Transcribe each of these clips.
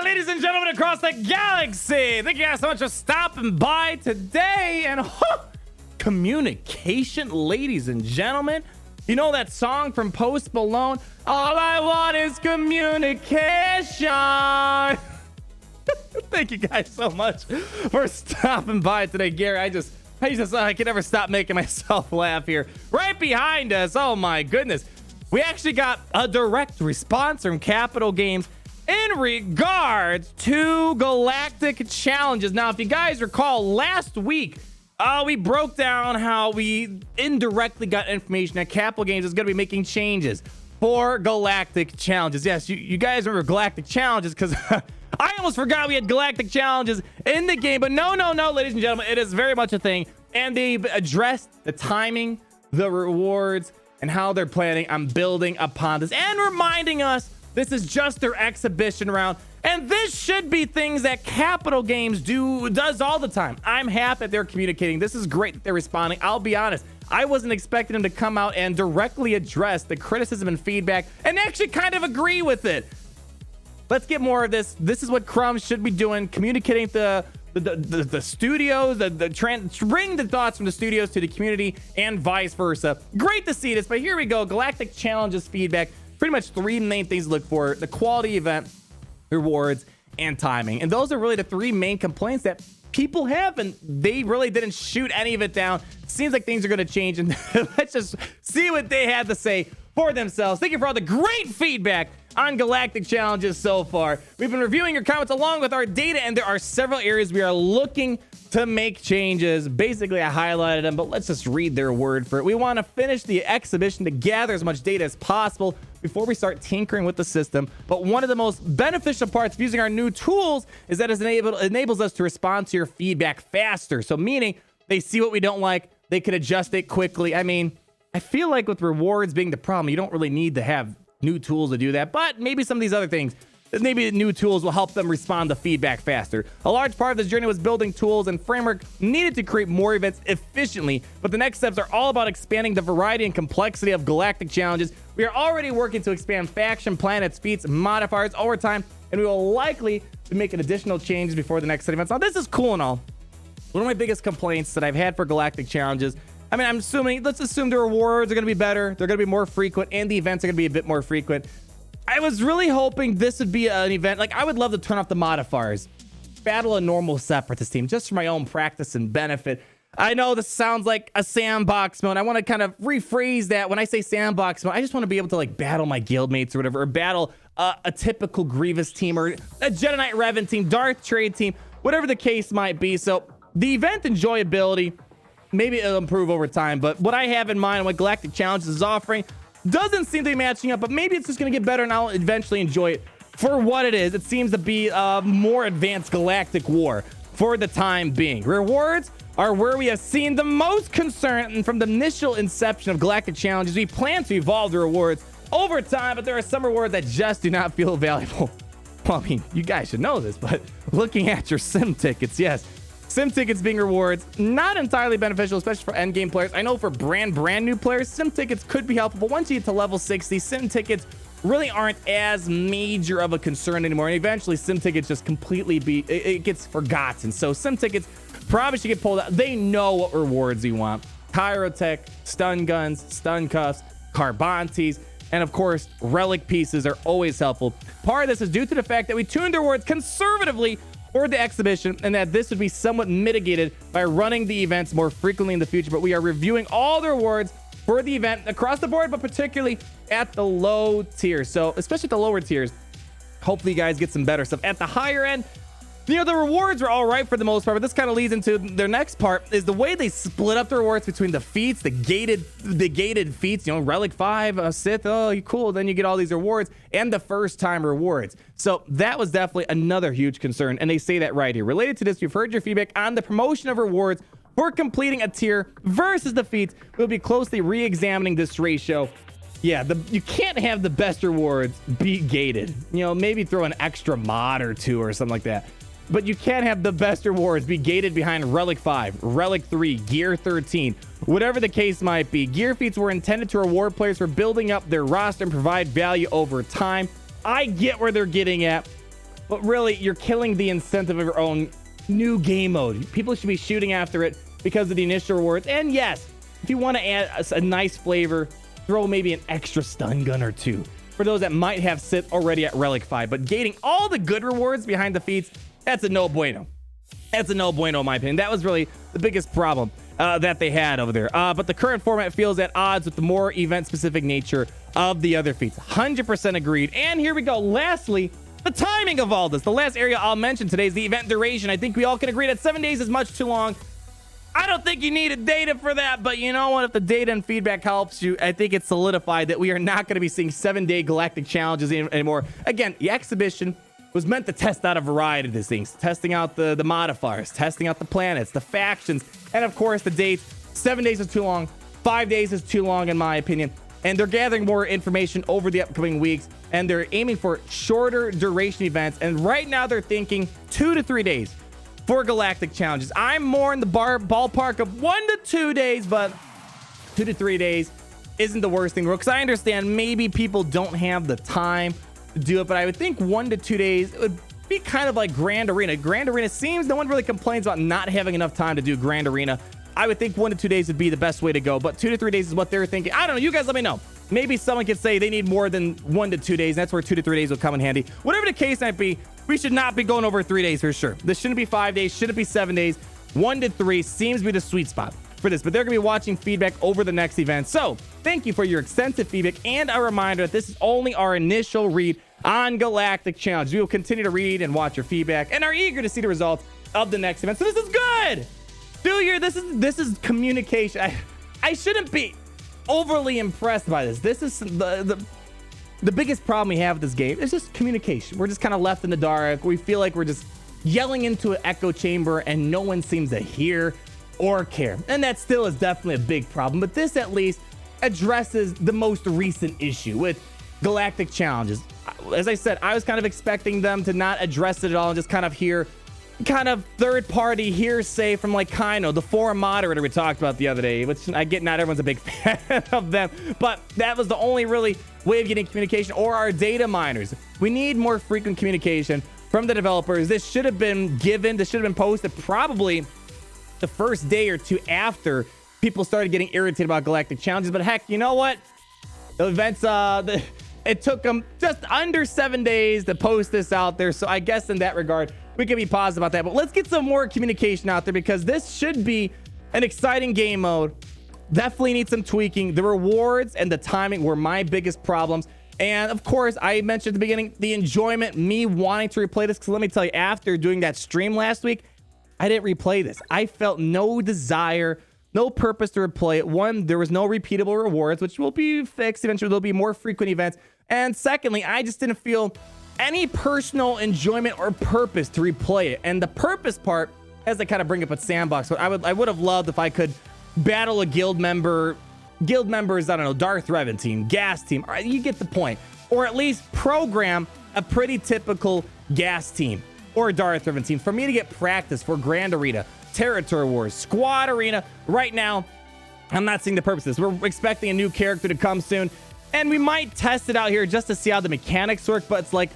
ladies and gentlemen across the galaxy. Thank you guys so much for stopping by today. And communication, ladies and gentlemen. You know that song from Post Malone? All I want is communication. Thank you guys so much for stopping by today, Gary. I can never stop making myself laugh here. Right behind us, oh my goodness, we actually got a direct response from Capital Games in regards to Galactic challenges. Now, if you guys recall, last week we broke down how we indirectly got information that Capital Games is going to be making changes for Galactic challenges. Yes, you guys remember Galactic challenges because I almost forgot we had Galactic challenges in the game. But no, ladies and gentlemen, it is very much a thing. And they've addressed the timing, the rewards, and how they're planning on building upon this and reminding us this is just their exhibition round. And this should be things that Capital Games does all the time. I'm happy that they're communicating. This is great that they're responding. I'll be honest, I wasn't expecting them to come out and directly address the criticism and feedback and actually kind of agree with it. Let's get more of this. This is what Crumbs should be doing, communicating the studios, bring the thoughts from the studios to the community and vice versa. Great to see this, but here we go. Galactic challenges feedback. Pretty much three main things to look for: the quality event, rewards, and timing. And those are really the three main complaints that people have, and they really didn't shoot any of it down. Seems like things are going to change, and let's just see what they had to say for themselves. Thank you for all the great feedback on Galactic challenges so far. We've been reviewing your comments along with our data, and there are several areas we are looking to make changes. Basically, I highlighted them, but let's just read their word for it. We want to finish the exhibition to gather as much data as possible before we start tinkering with the system. But one of the most beneficial parts of using our new tools is that it enables us to respond to your feedback faster. So meaning they see what we don't like, they can adjust it quickly. I mean, I feel like with rewards being the problem, you don't really need to have new tools to do that, but maybe some of these other things, maybe new tools will help them respond to feedback faster. A large part of this journey was building tools and framework needed to create more events efficiently, but the next steps are all about expanding the variety and complexity of Galactic challenges. We are already working to expand faction, planets, feats, modifiers over time, and we will likely be making additional changes before the next set of events. Now, this is cool and all. One of my biggest complaints that I've had for Galactic challenges, I mean, let's assume the rewards are going to be better, they're going to be more frequent, and the events are going to be a bit more frequent. I was really hoping this would be an event, like I would love to turn off the modifiers, battle a normal separatist team, just for my own practice and benefit. I know this sounds like a sandbox mode. I want to kind of rephrase that. When I say sandbox mode, I just want to be able to like battle my guildmates or whatever, or battle a typical Grievous team or a Jedi Knight Revan team, Darth Trade team, whatever the case might be. So the event enjoyability, maybe it'll improve over time, but what I have in mind and what Galactic Challenges is offering doesn't seem to be matching up, but maybe it's just going to get better and I'll eventually enjoy it for what it is. It seems to be a more advanced Galactic War for the time being. Rewards are where we have seen the most concern, and from the initial inception of Galactic Challenges, we plan to evolve the rewards over time, but there are some rewards that just do not feel valuable. Well, I mean, you guys should know this, but looking at your sim tickets, yes, sim tickets being rewards, not entirely beneficial, especially for endgame players. I know for brand new players, sim tickets could be helpful, but once you get to level 60, sim tickets really aren't as major of a concern anymore. And eventually, sim tickets just completely it gets forgotten. So sim tickets probably should get pulled out. They know what rewards you want. Kyrotech, stun guns, stun cuffs, Carbantes, and of course, relic pieces are always helpful. Part of this is due to the fact that we tuned the rewards conservatively for the exhibition, and that this would be somewhat mitigated by running the events more frequently in the future. But we are reviewing all the rewards for the event across the board, but particularly at the low tiers. So especially at the lower tiers, hopefully you guys get some better stuff. At the higher end, you know, the rewards are all right for the most part, but this kind of leads into their next part, is the way they split up the rewards between the feats, the gated feats, you know, Relic 5, Sith, oh, you cool, then you get all these rewards, and the first time rewards. So that was definitely another huge concern, and they say that right here. Related to this, we've heard your feedback on the promotion of rewards for completing a tier versus the feats. We'll be closely re-examining this ratio. Yeah, you can't have the best rewards be gated. You know, maybe throw an extra mod or two or something like that. But you can't have the best rewards be gated behind Relic 5, Relic 3, Gear 13, whatever the case might be. Gear feats were intended to reward players for building up their roster and provide value over time. I get where they're getting at. but really you're killing the incentive of your own new game mode. People should be shooting after it because of the initial rewards. And yes, if you want to add a nice flavor, throw maybe an extra stun gun or two for those that might have Sith already at Relic 5. But gating all the good rewards behind the feats, that's a no bueno. That's a no bueno in my opinion. That was really the biggest problem that they had over there. But the current format feels at odds with the more event-specific nature of the other feats. 100% agreed. And here we go. Lastly, the timing of all this. The last area I'll mention today is the event duration. I think we all can agree that 7 days is much too long. I don't think you needed data for that, but you know what? If the data and feedback helps you, I think it's solidified that we are not going to be seeing 7-day Galactic challenges anymore. Again, the exhibition was meant to test out a variety of these things, testing out the modifiers, testing out the planets, the factions, and of course the dates. 7 days is too long. 5 days is too long in my opinion. And they're gathering more information over the upcoming weeks, and they're aiming for shorter duration events. And right now they're thinking 2 to 3 days for Galactic challenges. I'm more in the ballpark of 1 to 2 days, but 2 to 3 days isn't the worst thing, because I understand maybe people don't have the time to do it, but I would think 1 to 2 days, it would be kind of like Grand Arena. Grand Arena seems no one really complains about not having enough time to do Grand Arena. I would think 1 to 2 days would be the best way to go, but 2 to 3 days is what they're thinking. I don't know. You guys let me know. Maybe someone could say they need more than 1 to 2 days. And that's where 2 to 3 days will come in handy. Whatever the case might be, we should not be going over 3 days for sure. This shouldn't be 5 days. Shouldn't be 7 days. 1 to 3 seems to be the sweet spot for this, but they're going to be watching feedback over the next event. So thank you for your extensive feedback, and a reminder that this is only our initial read on Galactic Challenge. We will continue to read and watch your feedback and are eager to see the results of the next event. So this is good. This is communication. I shouldn't be overly impressed by this. This is the biggest problem we have with this game. It's just communication. We're just kind of left in the dark. We feel like we're just yelling into an echo chamber and no one seems to hear or care. And that still is definitely a big problem. But this at least addresses the most recent issue with Galactic challenges. As I said, I was kind of expecting them to not address it at all and just kind of hear kind of third-party hearsay from like Kino, the forum moderator we talked about the other day, which I get not everyone's a big fan of them, but that was the only really way of getting communication, or our data miners. We need more frequent communication from the developers. This should have been given, this should have been posted probably the first day or two after people started getting irritated about Galactic challenges. But heck, you know what? The events, it took them just under 7 days to post this out there. So I guess in that regard, we can be positive about that. But let's get some more communication out there, because this should be an exciting game mode. Definitely need some tweaking. The rewards and the timing were my biggest problems. And of course, I mentioned at the beginning, the enjoyment, me wanting to replay this. Because let me tell you, after doing that stream last week, I didn't replay this. I felt no desire, no purpose to replay it. One, there was no repeatable rewards, which will be fixed eventually. There'll be more frequent events. And secondly, I just didn't feel any personal enjoyment or purpose to replay it. And the purpose part, as I kind of bring up at Sandbox, I would have loved if I could battle a guild members, I don't know, Darth Revan team, Gas team. All right, you get the point. Or at least program a pretty typical Gas team or Darth Revan team for me to get practice for Grand Arena, Territory Wars, Squad Arena. Right now, I'm not seeing the purpose of this. We're expecting a new character to come soon, and we might test it out here just to see how the mechanics work, but it's like,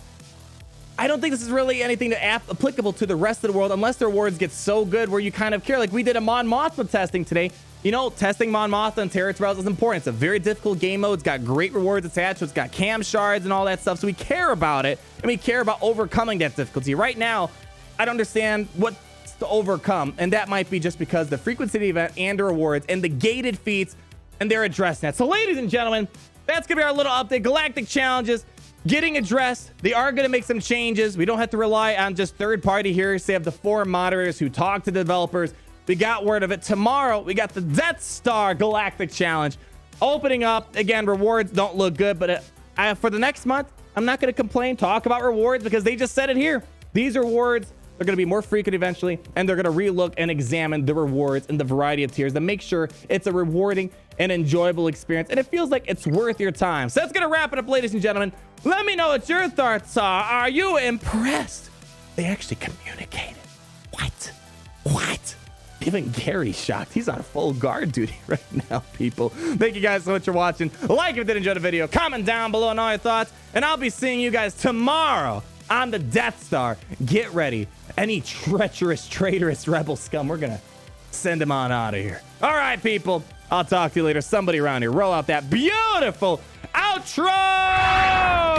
I don't think this is really anything applicable to the rest of the world unless the rewards get so good where you kind of care. Like we did a Mon Mothma testing today. You know, testing Mon Mothma and Territorials is important. It's a very difficult game mode. It's got great rewards attached. It's got cam shards and all that stuff. So we care about it, and we care about overcoming that difficulty. Right now, I don't understand what's to overcome, and that might be just because the frequency of the event and the rewards and the gated feats, and they're addressing that. So ladies and gentlemen, that's going to be our little update. Galactic challenges getting addressed. They are going to make some changes. We don't have to rely on just third-party hearsay of the forum moderators who talk to the developers. We got word of it. Tomorrow, we got the Death Star Galactic Challenge opening up. Again, rewards don't look good, but for the next month, I'm not going to complain, talk about rewards, because they just said it here. These rewards are going to be more frequent eventually, and they're going to relook and examine the rewards and the variety of tiers to make sure it's a rewarding and enjoyable experience, and it feels like it's worth your time. So that's going to wrap it up, ladies and gentlemen. Let me know what your thoughts are. Are you impressed? They actually communicated. What? Even Gary's shocked. He's on full guard duty right now, people. Thank you guys so much for watching. Like if you did enjoy the video. Comment down below on all your thoughts. And I'll be seeing you guys tomorrow on the Death Star. Get ready. Any treacherous, traitorous rebel scum, we're going to send him on out of here. All right, people. I'll talk to you later. Somebody around here, roll out that beautiful outro.